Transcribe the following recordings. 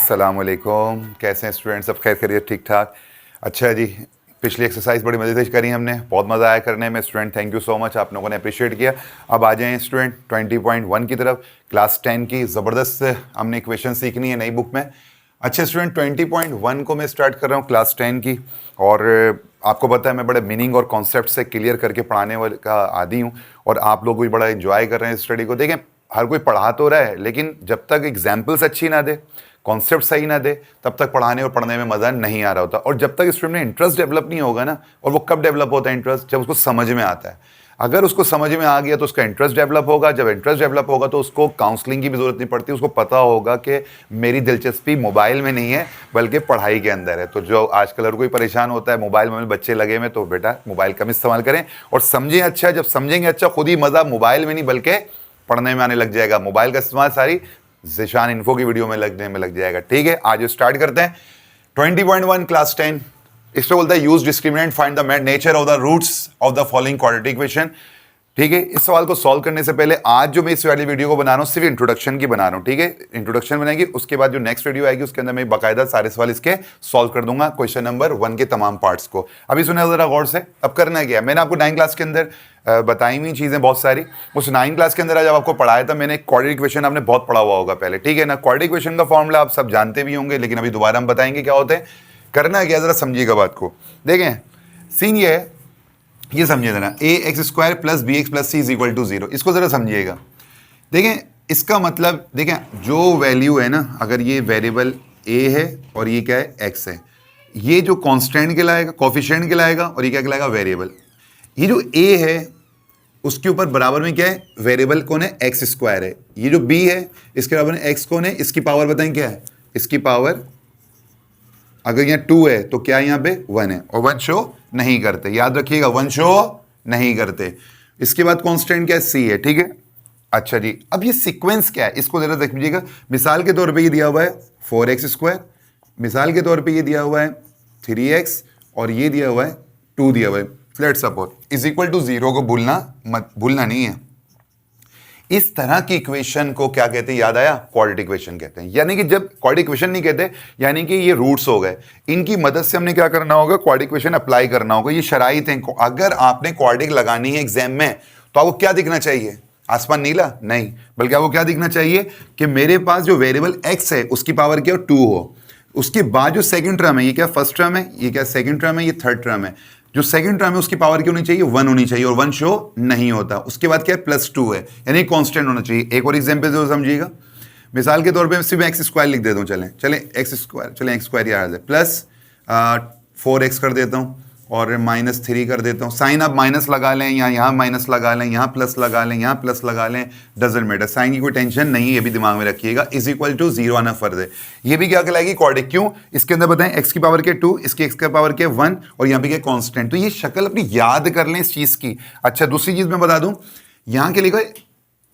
अस्सलामुअलैकुम। कैसे हैं स्टूडेंट? सब खैर खैरियत, ठीक ठाक? अच्छा जी, पिछली एक्सरसाइज बड़ी मज़े से करी हमने, बहुत मज़ा आया करने में student. Thank you so much, आप लोगों ने अप्रिशिएट किया। अब आ जाएं स्टूडेंट 20.1 की तरफ। क्लास 10 की ज़बरदस्त हमने इक्वेशन सीखनी है नई बुक में। अच्छा स्टूडेंट, 20.1 को मैं स्टार्ट कर रहा हूँ क्लास 10 की, और आपको पता है मैं बड़े मीनिंग और कॉन्सेप्ट से क्लियर करके पढ़ाने वाले का आदी हूँ, और आप लोग भी बड़ा एंजॉय कर रहे हैं स्टडी को। देखें, हर कोई पढ़ा तो रहा है, लेकिन जब तक एग्जाम्पल्स अच्छी ना दे, कॉन्सेप्ट सही ना दे, तब तक पढ़ाने और पढ़ने में मज़ा नहीं आ रहा होता। और जब तक स्टूडेंट में इंटरेस्ट डेवलप नहीं होगा ना, और वो कब डेवलप होता है इंटरेस्ट? जब उसको समझ में आता है। अगर उसको समझ में आ गया तो उसका इंटरेस्ट डेवलप होगा। जब इंटरेस्ट डेवलप होगा तो उसको काउंसलिंग की भी ज़रूरत नहीं पड़ती। उसको पता होगा कि मेरी दिलचस्पी मोबाइल में नहीं है बल्कि पढ़ाई के अंदर है। तो जो आजकल हर कोई परेशान होता है मोबाइल में बच्चे लगे हुए, तो बेटा मोबाइल कम इस्तेमाल करें और समझें अच्छा। जब समझेंगे अच्छा, खुद ही मज़ा मोबाइल में नहीं बल्कि पढ़ने में आने लग जाएगा। मोबाइल का इस्तेमाल सारी ज़ीशान इन्फो की वीडियो में लगने में लग जाएगा। ठीक है, आज स्टार्ट करते हैं 20.1 क्लास 10। इसमें बोलता है use discriminant, find the nature of the roots of the following quadratic equation. ठीक है, इस सवाल को सॉल्व करने से पहले आज जो मैं इस वाली वीडियो को बना रहा हूँ सिर्फ इंट्रोडक्शन की बना रहा हूँ। ठीक है, इंट्रोडक्शन बनाएगी, उसके बाद जो नेक्स्ट वीडियो आएगी उसके अंदर मैं बाकायदा सारे सवाल इसके सॉल्व कर दूंगा, क्वेश्चन नंबर 1 के तमाम पार्ट्स को। अभी सुने जरा गौर से। अब करना क्या है, मैंने आपको 9 क्लास के अंदर बताई हुई चीज़ें बहुत सारी। उस 9 क्लास के अंदर जब आपको पढ़ाया था मैंने, क्वाड्रेटिक इक्वेशन आपने बहुत पढ़ा हुआ होगा पहले। ठीक है ना, क्वाड्रेटिक इक्वेशन का फॉर्मूला आप सब जानते भी होंगे, लेकिन अभी दोबारा हम बताएंगे क्या होते हैं। करना क्या, जरा समझिएगा बात को। देखें, सीन ये है, ये समझिए जरा, a x square plus b x plus c is equal to 0। इसको जरा समझिएगा। देखें, इसका मतलब देखें, जो वैल्यू है ना, अगर ये वेरिएबल ए है और ये क्या है, एक्स है, ये जो कांस्टेंट कहलाएगा, कोफिशिएंट कहलाएगा, और ये क्या कहलाएगा, वेरिएबल। ये जो ए है उसके ऊपर बराबर में क्या है, वेरिएबल कौन है, एक्स स्क्वायर है। ये जो बी है इसके बराबर में एक्स कौन है, इसकी पावर बताएं क्या है, इसकी पावर अगर यहाँ 2 है तो क्या यहाँ पे 1 है, और 1 शो नहीं करते, याद रखिएगा 1 शो नहीं करते। इसके बाद कांस्टेंट क्या है, सी है। ठीक है, अच्छा जी, अब ये सीक्वेंस क्या है इसको जरा देख लीजिएगा। मिसाल के तौर पे ये दिया हुआ है 4x स्क्वायर, मिसाल के तौर पे ये दिया हुआ है 3x, और ये दिया हुआ है 2 दिया हुआ है, let's suppose is equal to 0 को भूलना नहीं है। इस तरह की इक्वेशन को क्या कहते हैं, याद आया, क्वाड्रेटिक इक्वेशन कहते हैं। यानी कि जब क्वाड्रेटिक इक्वेशन नहीं कहते, यानी कि ये रूट्स हो गए, इनकी मदद से हमने क्या करना होगा, क्वाड्रेटिक इक्वेशन अप्लाई करना होगा। ये शराइत हैं। अगर आपने क्वाड्रेटिक लगानी है एग्जाम में तो आपको क्या दिखना चाहिए, आसमान नीला नहीं, बल्कि आपको क्या दिखना चाहिए कि मेरे पास जो वेरिएबल एक्स है उसकी पावर क्या हो, 2 हो। उसके बाद जो सेकंड टर्म है, ये क्या फर्स्ट टर्म है, ये क्या सेकंड टर्म है, ये थर्ड टर्म है। जो सेकंड टर्म है उसकी पावर क्या होनी चाहिए, 1 होनी चाहिए, और 1 शो नहीं होता। उसके बाद क्या है, +2 है, यानी कांस्टेंट होना चाहिए। एक और एग्जांपल जो समझिएगा, मिसाल के तौर पे सिर्फ एक्स स्क्वायर लिख देता हूँ। चलें एक्स स्क्वायर याद है, प्लस 4x कर देता हूँ, और -3 कर देता हूँ। साइन आप माइनस लगा लें, या यहाँ माइनस लगा लें, यहाँ प्लस लगा लें, यहाँ प्लस लगा लें, डजेंट मैटर, साइन की कोई टेंशन नहीं है, ये भी दिमाग में रखिएगा। इज इक्वल टू 0 आना फर्ज है। ये भी क्या कहलाएगी, क्वाड्रेटिक। क्यों, इसके अंदर बताएं एक्स की पावर के 2, इसकी एक्स की पावर के 1, और यहाँ पे क्या कांस्टेंट। तो ये शक्ल अपनी याद कर लें इस चीज की। अच्छा, दूसरी चीज मैं बता दूं, यहाँ के लिखा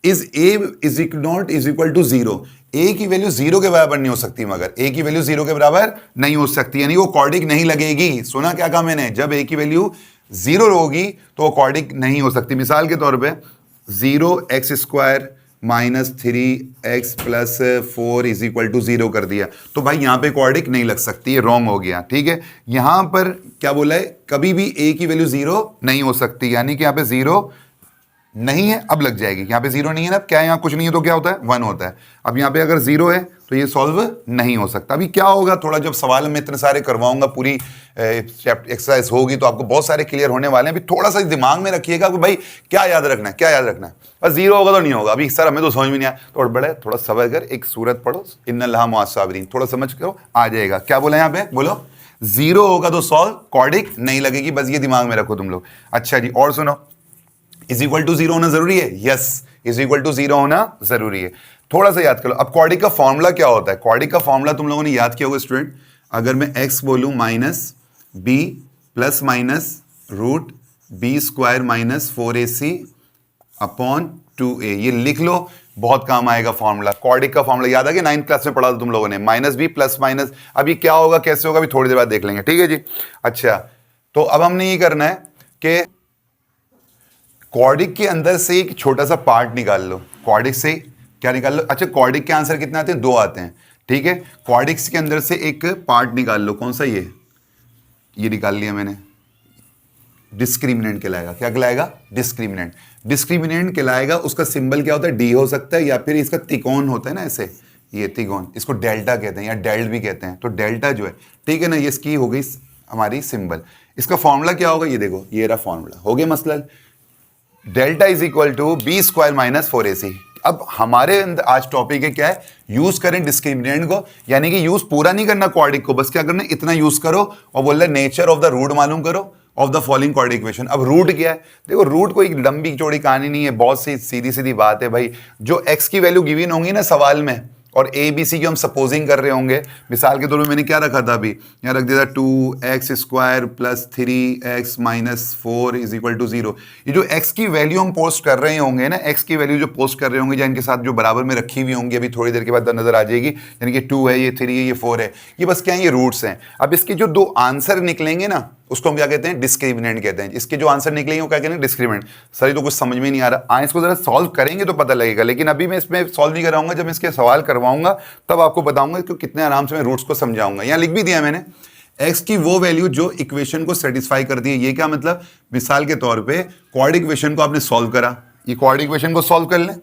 is a is not is equal to 0। A की वैल्यू 0 के बराबर नहीं हो सकती, मगर ए की वैल्यू 0 के बराबर नहीं हो सकती, यानी वो क्वाड्रेटिक नहीं लगेगी। सुना क्या कहा मैंने, जब ए की वैल्यू 0 होगी तो वो क्वाड्रेटिक नहीं हो सकती। मिसाल के तौर पे 0x square -3x plus 4 is equal to 0 कर दिया, तो भाई यहाँ पे क्वाड्रेटिक नहीं लग सकती, ये रॉन्ग हो गया। ठीक है, यहां पर क्या बोला है, कभी भी ए की वैल्यू 0 नहीं हो सकती, यानी कि यहाँ पे 0 नहीं है, अब लग जाएगी। यहाँ पे 0 नहीं है ना, क्या यहाँ कुछ नहीं है तो क्या होता है, 1 होता है। अब यहाँ पे अगर 0 है तो ये सॉल्व नहीं हो सकता। अभी क्या होगा, थोड़ा जब सवाल में इतने सारे करवाऊंगा, पूरी एक्सरसाइज होगी तो आपको बहुत सारे क्लियर होने वाले हैं। अभी थोड़ा सा दिमाग में रखिएगा कि भाई क्या याद रखना है, क्या याद रखना है। बस 0 होगा तो नहीं होगा। अभी सर हमें तो समझ में नहीं आया, तो बड़े थोड़ा सबर कर, एक सूरत पढ़ो, इन्नल्लाह मुअस्साबिरीन, थोड़ा समझ करो, आ जाएगा। क्या बोला यहाँ पे, बोलो 0 होगा तो सॉल्व, क्वाड्रेटिक नहीं लगेगी, बस ये दिमाग में रखो तुम लोग। अच्छा जी, और सुनो, इज इक्वल टू 0 होना जरूरी है, यस, इज इक्वल टू 0 होना जरूरी है। थोड़ा सा याद करो। अब क्वाड्रेटिक का फॉर्मूला क्या होता है, क्वाड्रेटिक का फॉर्मूला तुम लोगों ने याद किया होगा स्टूडेंट। अगर मैं x बोलूं -b plus minus root b square -4ac upon 2a, ये लिख लो, बहुत काम आएगा फॉर्मूला। क्वाड्रेटिक का फॉर्मूला याद आ गया, 9th क्लास में पढ़ा था तुम लोगों ने, -b प्लस माइनस। अभी क्या होगा, कैसे होगा, अभी थोड़ी देर बाद देख लेंगे। ठीक है जी। अच्छा, तो अब हमने ये करना है कि क्वाड्रेटिक के अंदर से एक छोटा सा पार्ट निकाल लो। क्वाड्रेटिक से क्या निकाल लो, अच्छा क्वाड्रेटिक के आंसर कितने आते हैं, 2 आते हैं। ठीक है। क्वाड्रिक्स के अंदर से एक पार्ट निकाल लो, कौन सा ये निकाल लिया मैंने, डिस्क्रिमिनेंट कहलाएगा। क्या कहलाएगा? डिस्क्रिमिनेंट। डिस्क्रिमिनेंट कहलाएगा, उसका सिंबल क्या होता है? डी हो सकता है, या फिर इसका त्रिकोण होता है ना ऐसे, ये त्रिकोण, इसको डेल्टा कहते हैं या डेल्ट भी कहते हैं। तो डेल्टा जो है, ठीक है ना, ये इसकी हो गई हमारी सिंबल। इसका फॉर्मूला क्या होगा? ये देखो, ये रहा फॉर्मूला, हो गया मसला। Delta is equal to b square minus 4ac। अब हमारे आज टॉपिक है क्या है? यूज करें डिस्क्रिमिनेंट को, यानी कि यूज पूरा नहीं करना क्वाड्रिक को, बस क्या करना, इतना यूज करो और बोल रहे नेचर ऑफ द रूट मालूम करो of the following quadric equation. अब रूट क्या है? देखो, रूट कोई लंबी चौड़ी कहानी नहीं है, बहुत सी सीधी सीधी बात है भाई। जो एक्स की वैल्यू गिवन होंगी ना सवाल में, और ए बी सी की हम सपोजिंग कर रहे होंगे, मिसाल के तौर पे मैंने क्या रखा था अभी, यहाँ रख दिया था 2x² plus 3x minus 4 is equal to 0। ये जो x की वैल्यू हम पोस्ट कर रहे होंगे ना, x की वैल्यू जो पोस्ट कर रहे होंगे, या इनके साथ जो बराबर में रखी हुई होंगी, अभी थोड़ी देर के बाद नजर आ जाएगी, यानी कि 2 है, ये 3 है, ये 4 है, ये बस क्या है, ये रूट्स हैं। अब इसके जो दो आंसर निकलेंगे ना, उसको हम क्या कहते हैं? डिस्क्रिमिनेंट कहते हैं। इसके जो आंसर निकलेंगे वो क्या कहते हैं? डिस्क्रिमिनेंट। सर ये तो कुछ समझ में नहीं आ रहा, इसको जरा सॉल्व करेंगे तो पता लगेगा, लेकिन अभी मैं इसमें सॉल्व नहीं कराऊंगा। जब मैं इसके सवाल करवाऊंगा तब आपको बताऊंगा कि कितने आराम से मैं रूट्स को समझाऊंगा। यहाँ लिख भी दिया मैंने, एक्स की वो वैल्यू जो इक्वेशन को सेटिस्फाई करती है। ये क्या मतलब? मिसाल के तौर पर क्वाड्रिक इक्वेशन को आपने सॉल्व करा, ये क्वाड्रिक इक्वेशन को सॉल्व कर लें,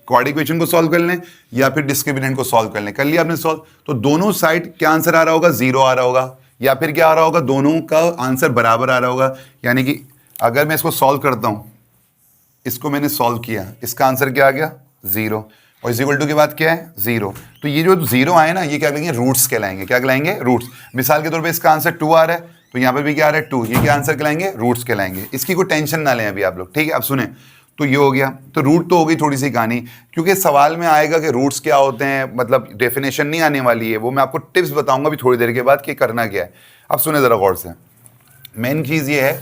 क्वाड्रिक इक्वेशन को सॉल्व कर लें, या फिर डिस्क्रिमिनेंट को सॉल्व कर लें। कर लिया आपने सॉल्व, तो दोनों साइड क्या आंसर आ रहा होगा? 0 आ रहा होगा, या फिर क्या आ रहा होगा? दोनों का आंसर बराबर आ रहा होगा। यानी कि अगर मैं इसको सॉल्व करता हूं, इसको मैंने सॉल्व किया, इसका आंसर क्या आ गया? 0, और इज इक्वल टू के बाद क्या है? 0। तो ये जो 0 आए ना, ये क्या कहेंगे? रूट्स कहलाएंगे। क्या कहलाएंगे? रूट्स। मिसाल के तौर पे इसका आंसर 2 आ रहा है, तो यहाँ पर भी क्या आ रहा है? 2। ये क्या आंसर कहलाएंगे? रूट्स कहलाएंगे। इसकी कोई टेंशन ना लें अभी आप लोग, ठीक है? अब सुने, तो ये हो गया, तो रूट तो हो गई थोड़ी सी कहानी, क्योंकि सवाल में आएगा कि रूट्स क्या होते हैं, मतलब डेफिनेशन नहीं आने वाली है, वो मैं आपको टिप्स बताऊंगा अभी थोड़ी देर के बाद कि करना क्या है। अब सुने जरा गौर से, मेन चीज ये है,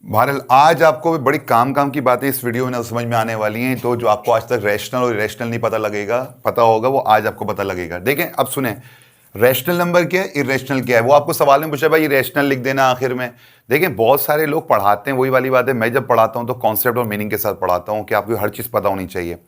बहरहाल आज आपको बड़ी काम की बातें इस वीडियो में समझ में आने वाली हैं। तो जो आपको आज तक रैशनल और इरेशनल नहीं पता होगा, वो आज आपको पता लगेगा। देखें, अब सुने, रैशनल नंबर क्या है, इरेशनल क्या है, वो आपको सवाल में पूछा, भाई इरेशनल लिख देना आखिर में। देखिए, बहुत सारे लोग पढ़ाते हैं, वही वाली बात है, मैं जब पढ़ाता हूं तो कॉन्सेप्ट और मीनिंग के साथ पढ़ाता हूं कि आपको हर चीज़ पता होनी चाहिए।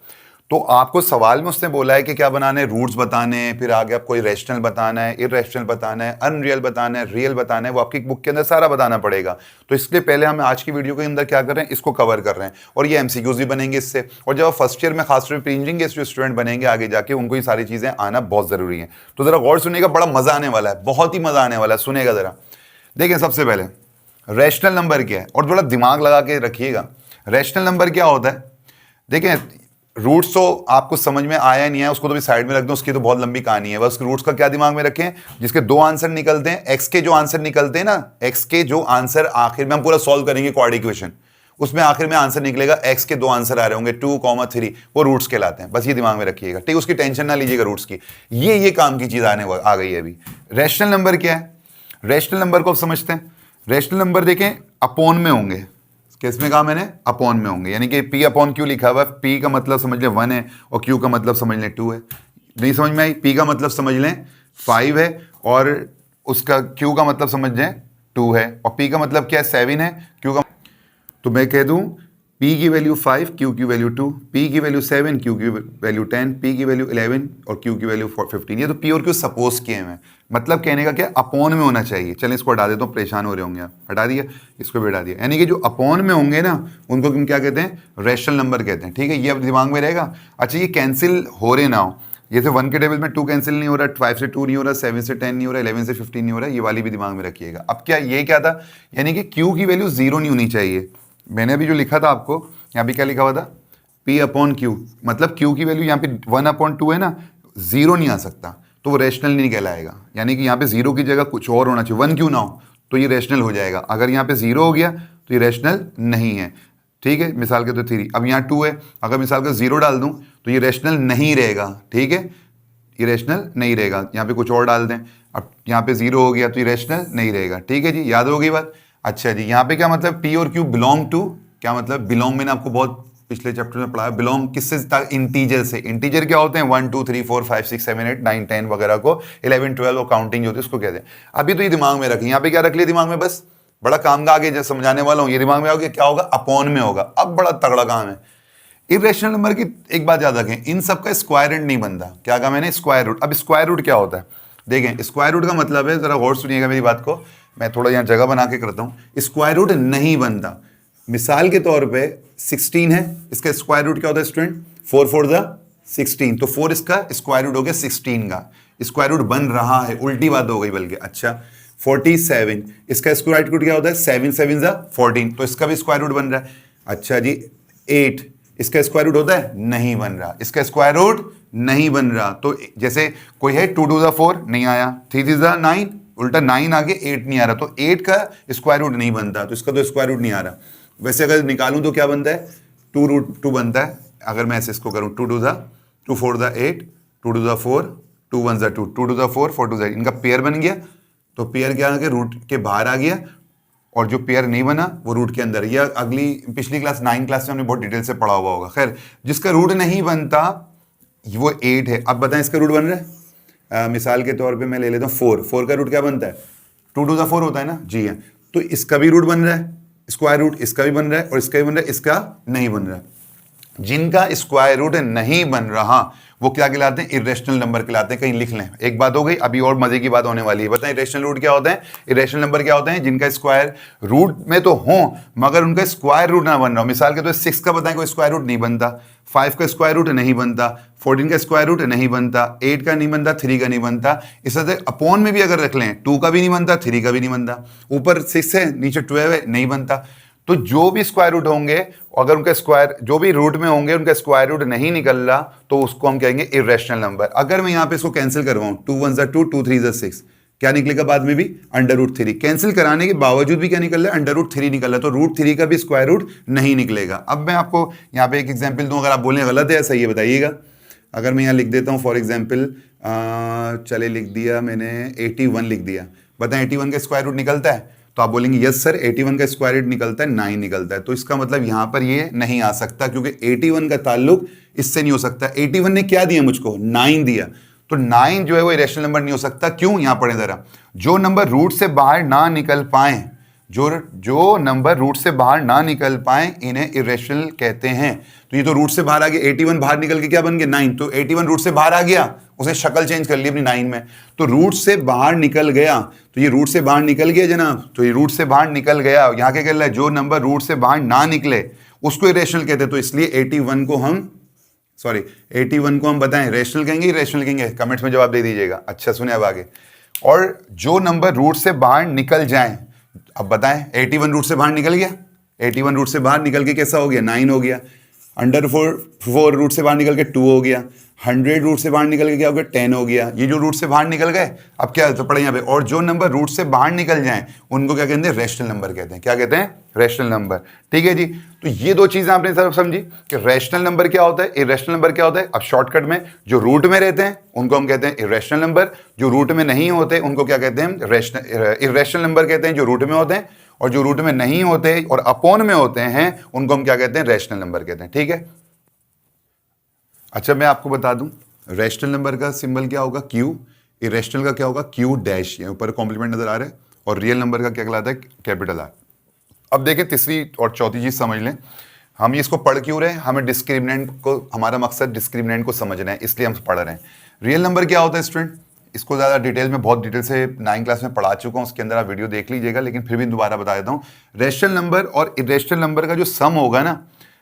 तो आपको सवाल में उसने बोला है कि क्या बनाने, रूट्स बताने हैं, फिर आगे आपको इरेशनल बताना है, इरेशनल बताना है, अनरियल बताना है, रियल बताना है, वो आपकी बुक के अंदर सारा बताना पड़ेगा। तो इसलिए पहले हम आज की वीडियो के अंदर क्या कर रहे हैं, इसको कवर कर रहे हैं, और ये एमसीक्यूज भी बनेंगे इससे। और जब आप फर्स्ट ईयर में खासतौर पर इंजीनियरिंग के जो स्टूडेंट बनेंगे आगे जाके, उनको ये सारी चीज़ें आना बहुत ज़रूरी है। तो ज़रा गौर सुनिएगा, बड़ा मज़ा आने वाला है, बहुत ही मज़ा आने वाला है, सुनेगा ज़रा। देखिए, सबसे पहले रैशनल नंबर क्या है, और थोड़ा दिमाग लगा के रखिएगा। रैशनल नंबर क्या होता है? देखें, रूट्स तो आपको समझ में आया नहीं है, उसको तो भी साइड में रख दो, उसकी तो बहुत लंबी कहानी है। बस रूट्स का क्या दिमाग में रखें, जिसके दो आंसर निकलते हैं, एक्स के जो आंसर निकलते हैं ना, एक्स के जो आंसर आखिर में हम पूरा सॉल्व करेंगे क्वाड्रिक इक्वेशन, उसमें आखिर में आंसर निकलेगा, एक्स के दो आंसर आ रहे होंगे 2, 3, वो रूट्स कहलाते हैं। बस ये दिमाग में रखिएगा, ठीक है? उसकी टेंशन ना लीजिएगा रूट्स की, ये काम की चीज आ गई है अभी। रैशनल नंबर क्या है? रैशनल नंबर को आप समझते हैं। रैशनल नंबर देखें, अपोन में होंगे, किसमें कहा मैंने? अपॉन में होंगे, यानी कि P अपॉन Q लिखा हुआ है। P का मतलब समझ लें 1 है, और Q का मतलब समझ लें 2 है। नहीं समझ में आई? P का मतलब समझ लें 5 है, और उसका Q का मतलब समझ लें 2 है, और P का मतलब क्या है? 7 है। Q का, तो मैं कह दूं P की वैल्यू 5, Q की वैल्यू 2, P की वैल्यू 7, Q की वैल्यू 10, P की वैल्यू 11 और Q की वैल्यू 15। ये तो P और Q सपोज किए हैं, मतलब कहने का क्या, अपॉन में होना चाहिए। चलें इसको हटा देता हूँ, परेशान हो रहे होंगे आप, हटा दिया, इसको भी हटा दिया। यानी कि जो अपॉन में होंगे ना, उनको हम क्या कहते हैं? रैशनल नंबर कहते हैं, ठीक है? ये अब दिमाग में रहेगा। अच्छा, ये कैंसिल हो रहे ना हो, जैसे 1 के टेबल में 2 कैंसिल नहीं हो रहा, 5 से 2 नहीं हो रहा, 7 से 10 नहीं हो रहा, 11 से 15 नहीं हो रहा, ये वाली भी दिमाग में रखिएगा। अब क्या ये क्या था, यानी कि Q की वैल्यू 0 नहीं होनी चाहिए। मैंने अभी जो लिखा था आपको, यहाँ पे क्या लिखा हुआ था? P अपॉन Q, मतलब Q की वैल्यू यहाँ पे 1/2 है ना, 0 नहीं आ सकता, तो वो रैशनल नहीं कहलाएगा। यानी कि यहाँ पे 0 की जगह कुछ और होना चाहिए, 1 क्यों ना हो, तो ये रैशनल हो जाएगा। अगर यहाँ पे 0 हो गया तो ये रैशनल नहीं है, ठीक है? मिसाल के तो 3, अब यहाँ 2 है, अगर मिसाल का 0 डाल दूँ तो ये रैशनल नहीं रहेगा, ठीक है? ये रैशनल नहीं रहेगा। यहाँ पे कुछ और डाल दें, अब यहाँ पे 0 हो गया तो ये रैशनल नहीं रहेगा, ठीक है जी? याद हो गई बात? अच्छा जी, यहाँ पे क्या मतलब P और Q बिलोंग टू, क्या मतलब बिलोंग, मैंने आपको बहुत पिछले चैप्टर में पढ़ा, बिलोंग किससे था? इंटीजर से। इंटीजर क्या होते हैं? 1 2 3 4 5 6 7 8 9 10 वगैरह को, 11 12 और काउंटिंग जो होती है उसको कहते हैं। अभी तो ये दिमाग में रखें, यहाँ पे क्या रख लिया दिमाग में? बस बड़ा काम का आगे जो समझाने वाला हूँ, ये दिमाग में आओगे क्या होगा? अपॉन में होगा। अब बड़ा तगड़ा काम है, इरेशनल नंबर की एक बात याद रखें, इन सब का स्क्वायर रूट नहीं बनता। क्या कहा मैंने? Square root. अब स्क्वायर रूट क्या होता है देखें, स्क्वायर रूट का मतलब है, जरा गौर सुनिएगा मेरी बात को, मैं थोड़ा यहाँ जगह बना के करता हूँ। स्क्वायर रूट नहीं बनता। मिसाल के तौर पे 16 है, इसका स्क्वायर रूट क्या होता है स्टूडेंट? 4 4 द 16, तो 4 इसका स्क्वायर रूट हो गया 16 का, स्क्वायर रूट बन रहा है, उल्टी बात हो गई बल्कि। अच्छा 47, इसका स्क्वायर रूट क्या होता है? 7 7 द 14, तो इसका भी स्क्वायर रूट बन रहा है। अच्छा जी 8, इसका स्क्वायर रूट होता है? नहीं बन रहा, इसका स्क्वायर रूट नहीं बन रहा। तो जैसे कोई है 2 2 द 4 नहीं आया, 3 3 द 9, उल्टा 9 आगे 8 नहीं आ रहा, तो 8 का स्क्वायर रूट नहीं बनता, तो इसका तो स्क्वायर रूट नहीं आ रहा। वैसे अगर निकालूं तो क्या बनता है? 2 रूट 2 बनता है। अगर मैं ऐसे इसको करूं 2 2 the 2 4 the 8, 2 2 the 4, 2 1 the 2, 2 2 the 4, 4 2 the, इनका पेयर बन गया। तो पेयर क्या आ गया? रूट के बाहर आ गया, और जो पेयर नहीं बना वो रूट के अंदर। या अगली पिछली क्लास 9 क्लास में हमने बहुत डिटेल से पढ़ा हुआ होगा। खैर, जिसका रूट नहीं बनता वो 8 है। अब बताएं इसका रूट बन रहा है? मिसाल के तौर पे मैं ले लेता हूँ 4, 4 का रूट क्या बनता है? 2 2 द 4 होता है ना? जी हाँ, तो इसका भी रूट बन रहा है, स्क्वायर रूट इसका भी बन रहा है और इसका भी बन रहा है, इसका नहीं बन रहा। जिनका स्क्वायर रूट नहीं बन रहा वो क्या कहलाते हैं? इरेशनल नंबर कहलाते हैं। कहीं लिख लें। एक बात हो गई, अभी और मजे की बात होने वाली है। बताएं इरेशनल रूट क्या होता है? इरेशनल नंबर क्या होते हैं? जिनका स्क्वायर रूट में तो हो मगर उनका स्क्वायर रूट ना बन रहा हो। मिसाल के तो 6 का बताएं कोई स्क्वायर रूट नहीं बनता, 5 का स्क्वायर रूट नहीं बनता, 14 का स्क्वायर रूट नहीं बनता, 8 का नहीं बनता, 3 का नहीं बनता। इस तरह से अपॉन में भी अगर रख लें 2 का भी नहीं बनता, 3 का भी नहीं बनता, ऊपर 6 है नीचे 12 है, नहीं बनता। तो जो भी स्क्वायर रूट होंगे, अगर उनका स्क्वायर जो भी रूट में होंगे उनका स्क्वायर रूट नहीं निकल रहा तो उसको हम कहेंगे इरेशनल नंबर। अगर मैं यहां पे इसको कैंसिल करवाऊं 2 1 2, 2 3 6, क्या निकलेगा बाद में भी? Under root 3। कैंसिल कराने के बावजूद भी क्या निकल रहा है? अंडर रूट 3 निकल रहा है। तो रूट 3 का भी स्क्वायर रूट नहीं निकलेगा। अब मैं आपको यहाँ पे एक एग्जाम्पल दूं, अगर आप बोलें गलत है या सही है बताइएगा। अगर मैं यहाँ लिख देता हूँ फॉर एग्जाम्पल, चले लिख दिया मैंने 81 लिख दिया, बताएं 81 का स्क्वायर रूट निकलता है? तो आप बोलेंगे यस सर 81 का स्क्वायर रूट निकलता है, 9 निकलता है। तो इसका मतलब यहां पर ये नहीं आ सकता क्योंकि 81 का ताल्लुक इससे नहीं हो सकता। 81 ने क्या दिया मुझको? 9 दिया, तो 9 जो है वो इरेशनल नंबर नहीं हो सकता। क्यों? यहां पढ़े जरा, जो नंबर रूट से बाहर ना निकल पाए, जो नंबर रूट से बाहर ना निकल पाए इन्हें इरेशनल कहते हैं। तो ये तो रूट से बाहर आ गया, 81 बाहर निकल के क्या बन गया? 9। तो 81 रूट से बाहर आ गया, उसने शक्ल चेंज कर ली अपनी 9 में, तो रूट से बाहर निकल गया। तो ये रूट से बाहर निकल गया जनाब, तो ये रूट से बाहर निकल गया। यहाँ क्या कह रहा है? जो नंबर रूट से बाहर ना निकले उसको इरेशनल कहते हैं। तो इसलिए 81 को हम बताएं रेशनल कहेंगे, इरेशनल कहेंगे? कमेंट्स में जवाब दे दीजिएगा। अच्छा सुने अब आगे, और जो नंबर रूट से बाहर निकल जाए, अब बताएं 81 रूट से बाहर निकल गया, 81 रूट से बाहर निकल के कैसा हो गया? 9 हो गया। अंडर 4 रूट से बाहर निकल के 2 हो गया। 100 रूट से बाहर निकल के क्या हो गया? 10 हो गया। ये जो रूट से बाहर निकल गए, अब क्या तो पढ़े यहाँ पे, और जो नंबर रूट से बाहर निकल जाएं उनको क्या कहते हैं? रेशनल नंबर कहते हैं। क्या कहते हैं? Rational number. ठीक है जी, तो ये दो चीजें आपने सब समझी कि रेशनल नंबर क्या होता है, इरेशनल नंबर क्या होता है। अब शॉर्टकट में, जो रूट में रहते हैं उनको हम कहते हैं इरेशनल नंबर, जो रूट में नहीं होते उनको क्या कहते हैं? इरेशनल नंबर कहते हैं, जो रूट में होते हैं, और जो रूट में नहीं होते और अपॉन में होते हैं उनको हम क्या कहते हैं? रेशनल नंबर कहते हैं। ठीक है, अच्छा मैं आपको बता दूं, रेशनल नंबर का सिंबल क्या होगा? क्यू। इरेशनल का क्या होगा? Q dash. ये ऊपर कॉम्प्लीमेंट नजर आ रहा है। और रियल नंबर का क्या कहलाता है? Capital R. अब देखें तीसरी और चौथी चीज समझ लें, हम इसको पढ़ क्यों रहे हैं? हमें डिस्क्रिमिनेंट को, हमारा मकसद डिस्क्रिमिनेंट को समझना है, इसलिए हम पढ़ रहे हैं। रियल नंबर क्या होता है स्टूडेंट? इसको ज़्यादा डिटेल में, बहुत डिटेल से 9 क्लास में पढ़ा चुका हूँ, उसके अंदर आप वीडियो देख लीजिएगा, लेकिन फिर भी दोबारा बता देता हूँ। रेशनल नंबर और इरेशनल नंबर का जो सम होगा ना,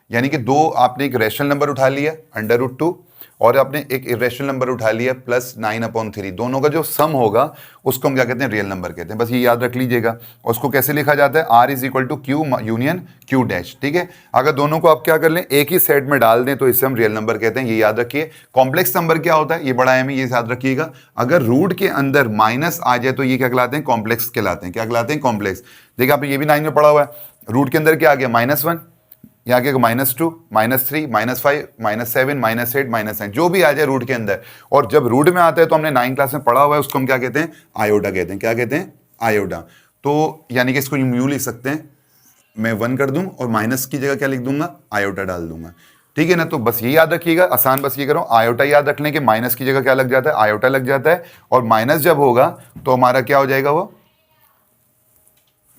यानी कि दो, आपने एक रेशनल नंबर उठा लिया अंडर रूट 2 और आपने एक इरेशनल नंबर उठा लिया प्लस 9/3, दोनों का जो सम होगा उसको हम क्या कहते हैं? रियल नंबर कहते हैं। बस ये याद रख लीजिएगा। और उसको कैसे लिखा जाता है? R = Q union Q dash. ठीक है, अगर दोनों को आप क्या कर लें, एक ही सेट में डाल दें तो इसे हम रियल नंबर कहते हैं। ये याद रखिए। कॉम्प्लेक्स नंबर क्या होता है? ये बड़ा अहम है, ये याद रखिएगा। अगर रूट के अंदर माइनस आ जाए तो ये क्या कहलाते हैं? कॉम्प्लेक्स कहलाते हैं। क्या कहलाते हैं? कॉम्प्लेक्स। देखिए आप ये भी 9 में पढ़ा हुआ है, रूट के अंदर क्या आ गया? -1, यहाँ के -2, -3, -5, -7, -8, -9, जो भी आ जाए रूट के अंदर। और जब रूट में आता है तो हमने 9 क्लास में पढ़ा हुआ है, उसको हम क्या कहते हैं? आयोटा कहते हैं। क्या कहते हैं? आयोटा। तो यानी कि इसको यूं लिख सकते हैं, मैं 1 कर दूं और माइनस की जगह क्या लिख दूंगा? आयोटा डाल दूंगा। ठीक है ना, तो बस ये याद रखिएगा, आसान बस ये करो, आयोटा याद रख लें कि माइनस की जगह क्या लग जाता है? आयोटा लग जाता है। और माइनस जब होगा तो हमारा क्या हो जाएगा? वो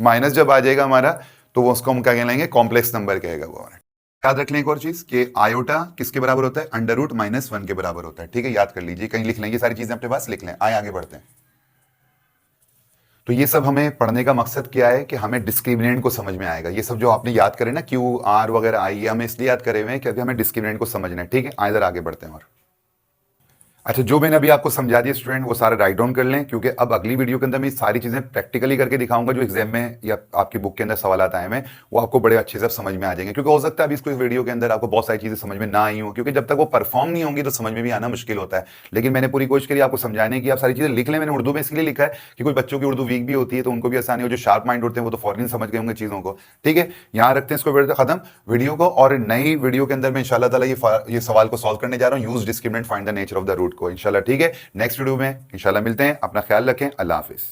माइनस जब आ जाएगा हमारा, तो वो उसको हम क्या कहलाएंगे? कॉम्प्लेक्स नंबर कहेगा वो। याद रख लें एक और चीज कि आयोटा किसके बराबर होता है, अंडर रूट -1 के बराबर होता है। ठीक है, याद कर लीजिए, कहीं लिख लें, ये सारी चीजें अपने पास लिख लें। आए आगे बढ़ते हैं। तो ये सब हमें पढ़ने का मकसद क्या है कि हमें डिस्क्रिमिनेंट को समझ में आएगा। ये सब जो आपने याद करे ना, क्यू आर वगैरह आई, ये हमें इसलिए याद करे हुए हैं क्योंकि हमें डिस्क्रिमिनेंट को समझना है। ठीक है, आए इधर आगे बढ़ते हैं। और अच्छा, जो मैंने अभी आपको समझा दिया स्टूडेंट, वो सारा राइट डाउन कर लें, क्योंकि अब अगली वीडियो के अंदर मैं सारी चीजें प्रैक्टिकली करके दिखाऊंगा जो एग्जाम में या आपकी बुक के अंदर सवाल आए हैं, वो आपको बड़े अच्छे से समझ में आ जाएंगे। क्योंकि हो सकता है अभी इसको इस वीडियो के अंदर आपको बहुत सारी चीजें समझ में ना आई हो, क्योंकि जब तक वो परफॉर्म नहीं होंगी तो समझ में भी आना मुश्किल होता है। लेकिन मैंने पूरी कोशिश करी आपको समझाने की, आप सारी चीजें लिख लें। मैंने उर्दू में इसलिए लिखा है कि कुछ बच्चों की उर्दू वीक भी होती है, तो उनको भी आसानी हो। जो शार्प माइंड होते हैं वो तो फौरन समझ गए होंगे चीजों को। ठीक है, यहाँ रखते हैं इसको, खत्म वीडियो को। और नई वीडियो के अंदर मैं इंशाल्लाह ताला ये सवाल को सॉल्व करने जा रहा हूँ, use discriminant find the nature of the root को, इंशाल्लाह। ठीक है, नेक्स्ट वीडियो में इंशाल्लाह मिलते हैं। अपना ख्याल रखें, अल्लाह हाफिज।